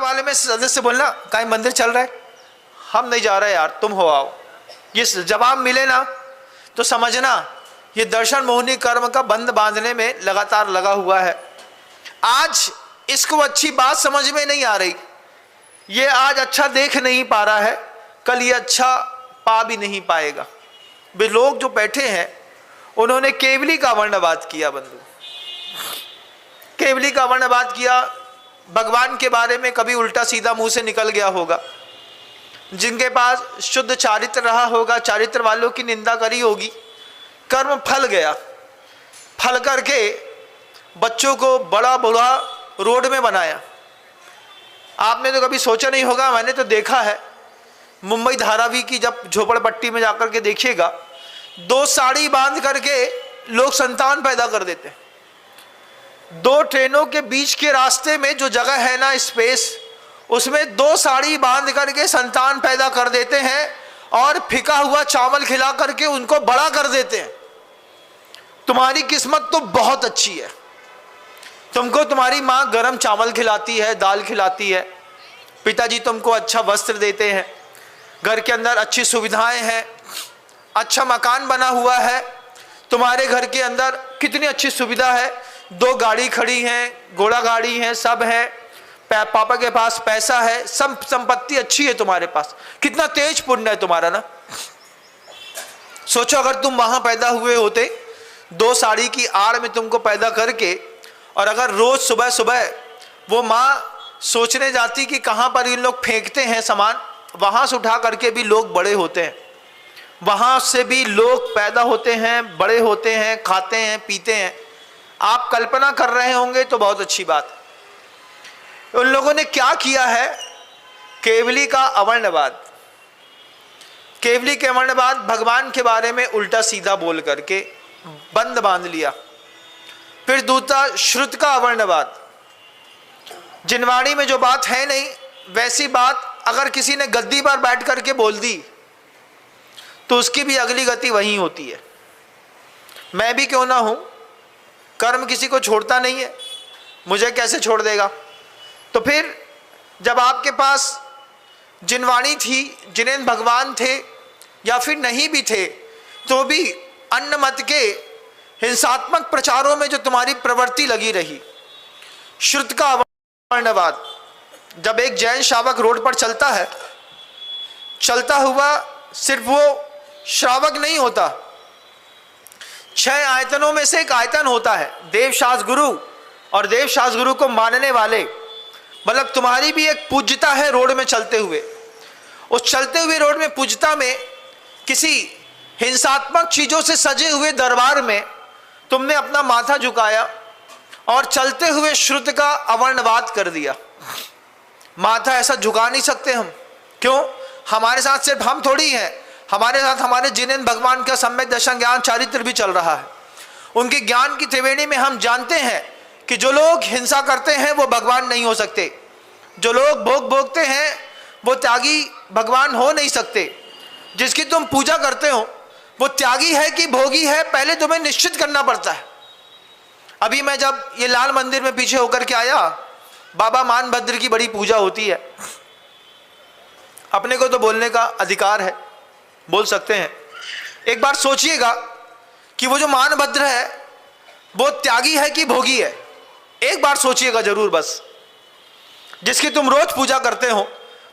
वाले में सदस्य बोलना कहीं मंदिर चल रहा है, हम नहीं जा रहे यार, तुम हो आओ, ये जवाब मिले ना तो समझना ये दर्शन मोहिनी कर्म का बंध बांधने में लगातार लगा हुआ है। आज इसको अच्छी बात समझ में नहीं आ रही, ये आज अच्छा देख नहीं पा रहा है, कल ये अच्छा पा भी नहीं पाएगा। वे लोग जो बैठे हैं उन्होंने केवली का वर्णवाद किया, बंधु केवली का वर्णवाद किया। भगवान के बारे में कभी उल्टा सीधा मुंह से निकल गया होगा, जिनके पास शुद्ध चारित्र रहा होगा, चारित्र वालों की निंदा करी होगी, कर्म फल गया, फल करके बच्चों को बड़ा बुरा रोड में बनाया। आपने तो कभी सोचा नहीं होगा, मैंने तो देखा है मुंबई धारावी की जब झोपड़पट्टी में जाकर के देखिएगा, 2 साड़ी बांध करके लोग संतान पैदा कर देते हैं। 2 ट्रेनों के बीच के रास्ते में जो जगह है ना, स्पेस, उसमें 2 साड़ी बांध करके संतान पैदा कर देते हैं और फिका हुआ चावल खिला करके उनको बड़ा कर देते हैं। तुम्हारी किस्मत तो बहुत अच्छी है, तुमको तुम्हारी माँ गरम चावल खिलाती है, दाल खिलाती है, पिताजी तुमको अच्छा वस्त्र देते हैं, घर के अंदर अच्छी सुविधाएं हैं, अच्छा मकान बना हुआ है, तुम्हारे घर के अंदर कितनी अच्छी सुविधा है, 2 गाड़ी खड़ी हैं, घोड़ा गाड़ी है, सब है, पापा के पास पैसा है, सब संपत्ति अच्छी है तुम्हारे पास, कितना तेज पुण्य है तुम्हारा ना। सोचो अगर तुम वहां पैदा हुए होते, 2 साड़ी की आड़ में तुमको पैदा करके, और अगर रोज सुबह सुबह वो माँ सोचने जाती कि कहाँ पर इन लोग फेंकते हैं सामान, वहां से उठा करके भी लोग बड़े होते हैं, वहां से भी लोग पैदा होते हैं, बड़े होते हैं, खाते हैं, पीते हैं। आप कल्पना कर रहे होंगे तो बहुत अच्छी बात। उन लोगों ने क्या किया है, केवली का अवर्णवाद, केवली के अवर्णवाद, भगवान के बारे में उल्टा सीधा बोल करके बंद बांध लिया। फिर दूसरा श्रुत का अवर्णवाद, जिनवाणी में जो बात है नहीं वैसी बात अगर किसी ने गद्दी पर बैठ करके बोल दी तो उसकी भी अगली गति वही होती है। मैं भी क्यों ना हूं, कर्म किसी को छोड़ता नहीं है, मुझे कैसे छोड़ देगा। तो फिर जब आपके पास जिनवाणी थी, जिनेंद्र भगवान थे या फिर नहीं भी थे, तो भी अन्न मत के हिंसात्मक प्रचारों में जो तुम्हारी प्रवृत्ति लगी रही, श्रुत का अवर्णवाद। जब एक जैन श्रावक रोड पर चलता है, चलता हुआ सिर्फ वो श्रावक नहीं होता, 6 आयतनों में से एक आयतन होता है देवशास्त्र गुरु, और देवशास्त्र गुरु को मानने वाले, मतलब तुम्हारी भी एक पूज्यता है रोड में चलते हुए। उस चलते हुए रोड में पूज्यता में किसी हिंसात्मक चीजों से सजे हुए दरबार में तुमने अपना माथा झुकाया और चलते हुए श्रुत का अवर्णवाद कर दिया। माथा ऐसा झुका नहीं सकते हम, क्यों? हमारे साथ सिर्फ हम थोड़ी हैं, हमारे साथ हमारे जिनेंद्र भगवान का सम्यक दर्शन ज्ञान चारित्र भी चल रहा है। उनके ज्ञान की त्रिवेणी में हम जानते हैं कि जो लोग हिंसा करते हैं वो भगवान नहीं हो सकते, जो लोग भोग भोगते हैं वो त्यागी भगवान हो नहीं सकते। जिसकी तुम पूजा करते हो वो त्यागी है कि भोगी है, पहले तुम्हें निश्चित करना पड़ता है। अभी मैं जब ये लाल मंदिर में पीछे होकर के आया, बाबा मानभद्र की बड़ी पूजा होती है, अपने को तो बोलने का अधिकार है, बोल सकते हैं। एक बार सोचिएगा कि वो जो मानभद्र है वो त्यागी है कि भोगी है, एक बार सोचिएगा जरूर बस। जिसकी तुम रोज पूजा करते हो,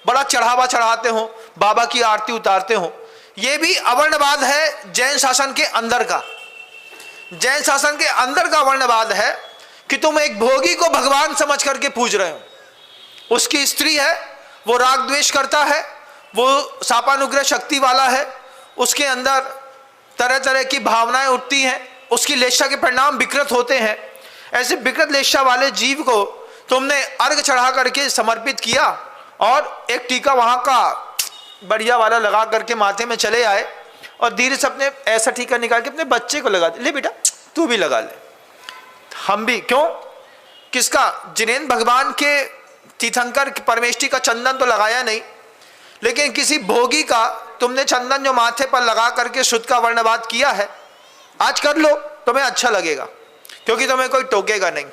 बड़ा चढ़ावा चढ़ाते हो, बाबा की आरती उतारते हो, ये भी अवर्णवाद है जैन शासन के अंदर का। जैन शासन के अंदर का अवर्णवाद है कि तुम एक भोगी को भगवान समझ करके पूज रहे हो। उसकी स्त्री है, वो राग द्वेष करता है, वो शापानुग्रह शक्ति वाला है, उसके अंदर तरह तरह की भावनाएं उठती हैं, उसकी लेशा के परिणाम विकृत होते हैं। ऐसे विकृत लेशा वाले जीव को तुमने अर्घ चढ़ा करके समर्पित किया और एक टीका वहां का बढ़िया वाला लगा करके माथे में चले आए और धीरे से अपने ऐसा टीका निकाल के अपने बच्चे को लगा दे, ले बेटा तू भी लगा ले। हम भी क्यों, किसका? जिनेंद्र भगवान के तीर्थंकर परमेष्टि का चंदन तो लगाया नहीं, लेकिन किसी भोगी का तुमने चंदन जो माथे पर लगा करके शुद्ध का वर्णवाद किया है। आज कर लो, तुम्हें अच्छा लगेगा, क्योंकि तुम्हें कोई टोकेगा नहीं।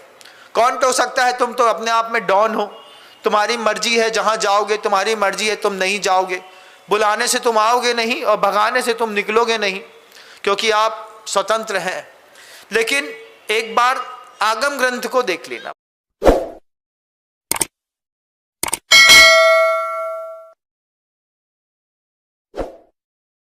कौन टोक सकता है? तुम तो अपने आप में डॉन हो, तुम्हारी मर्जी है, जहां जाओगे तुम्हारी मर्जी है, तुम नहीं जाओगे, बुलाने से तुम आओगे नहीं और भगाने से तुम निकलोगे नहीं, क्योंकि आप स्वतंत्र हैं। लेकिन एक बार आगम ग्रंथ को देख लेना,